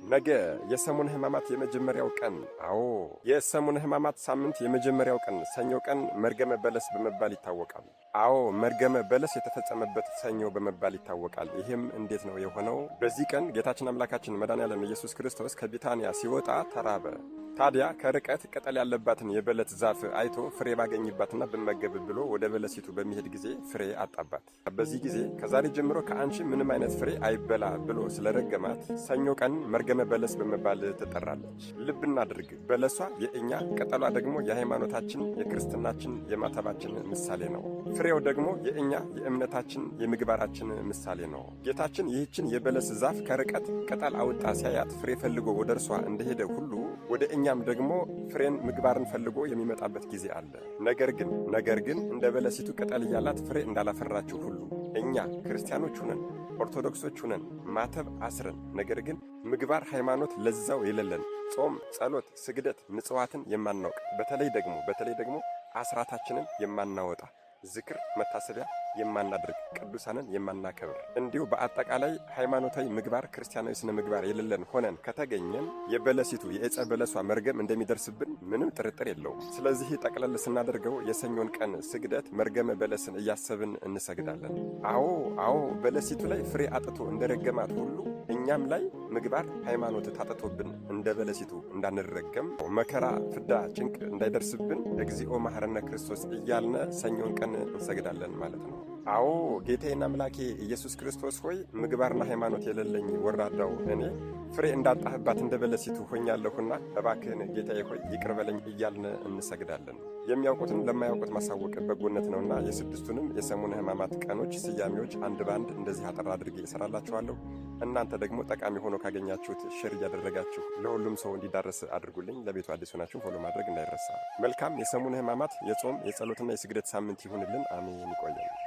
ነገ የሰሙነ ሕማማት የመጀመሪያው ቀን። አዎ የሰሙነ ሕማማት ሳምንት የመጀመሪያው ቀን ሰኞ ቀን መርገመ በለስ በመባል ይታወቃል። አዎ መርገመ በለስ የተፈጸመበት ሰኞ በመባል ይታወቃል። ይህም እንዴት ነው የሆነው? በዚህ ቀን ጌታችን አምላካችን መድኃኔዓለም ኢየሱስ ክርስቶስ ከቢታንያ ሲወጣ ተራበ። ታዲያ ከርቀት ቅጠል ያለባትን የበለት ዛፍ አይቶ ፍሬ ባገኝባትና ብመገብ ብሎ ወደ በለሲቱ በሚሄድ ጊዜ ፍሬ አጣባት። በዚህ ጊዜ ከዛሬ ጀምሮ ከአንቺ ምንም አይነት ፍሬ አይበላ ብሎ ስለረገማት ሰኞ ቀን መርገመ በለስ በመባል ትጠራለች። ልብ እናድርግ፣ በለሷ የእኛ ቅጠሏ ደግሞ የሃይማኖታችን የክርስትናችን የማተባችን ምሳሌ ነው። ፍሬው ደግሞ የእኛ የእምነታችን የምግባራችን ምሳሌ ነው። ጌታችን ይህችን የበለስ ዛፍ ከርቀት ቅጠል አውጣ ሲያያት ፍሬ ፈልጎ ወደ እርሷ እንደሄደ ሁሉ ወደ እኛም ደግሞ ፍሬን ምግባርን ፈልጎ የሚመጣበት ጊዜ አለ። ነገር ግን እንደ በለሲቱ ቅጠል እያላት ፍሬ እንዳላፈራችው ሁሉ እኛ ክርስቲያኖች ሁነን ኦርቶዶክሶች ሁነን ማተብ አስረን ነገር ግን ምግባር ሃይማኖት ለዛው የሌለን ጾም፣ ጸሎት፣ ስግደት፣ ምጽዋትን የማናውቅ በተለይ ደግሞ አስራታችንን የማናወጣ ዝክር መታሰቢያ የማናድርግ ቅዱሳንን የማናከብር እንዲሁ በአጠቃላይ ሃይማኖታዊ ምግባር ክርስቲያናዊ ስነ ምግባር የሌለን ሆነን ከተገኘን የበለሲቱ የዕፀ በለሷ መርገም እንደሚደርስብን ምንም ጥርጥር የለውም። ስለዚህ ጠቅለል ስናደርገው የሰኞን ቀን ስግደት መርገመ በለስን እያሰብን እንሰግዳለን። አዎ በለሲቱ ላይ ፍሬ አጥቶ እንደረገማት ሁሉ እኛም ላይ ምግባር ሃይማኖት ታጥቶብን እንደ በለሲቱ እንዳንረገም መከራ፣ ፍዳ፣ ጭንቅ እንዳይደርስብን እግዚኦ መሐረነ ክርስቶስ እያልነ ሰኞን ቀን እንሰግዳለን ማለት ነው። አዎ ጌታዬና አምላኬ ኢየሱስ ክርስቶስ ሆይ ምግባርና ሃይማኖት የሌለኝ ወራዳው እኔ ፍሬ እንዳጣህባት እንደ በለሲቱ ሆኛለሁና እባክህን ጌታዬ ሆይ ይቅር በለኝ እያልን እንሰግዳለን። የሚያውቁትን ለማያውቁት ማሳወቅ በጎነት ነውና የስድስቱንም የሰሙነ ሕማማት ቀኖች ስያሜዎች አንድ ባንድ እንደዚህ አጠር አድርጌ እሰራላችኋለሁ። እናንተ ደግሞ ጠቃሚ ሆኖ ካገኛችሁት ሼር እያደረጋችሁ ለሁሉም ሰው እንዲዳረስ አድርጉልኝ። ለቤቱ አዲስ ሆናችሁ ፎሎ ማድረግ እንዳይረሳ። መልካም የሰሙነ ሕማማት የጾም የጸሎትና የስግደት ሳምንት ይሁንልን። አሜን። ይቆየን።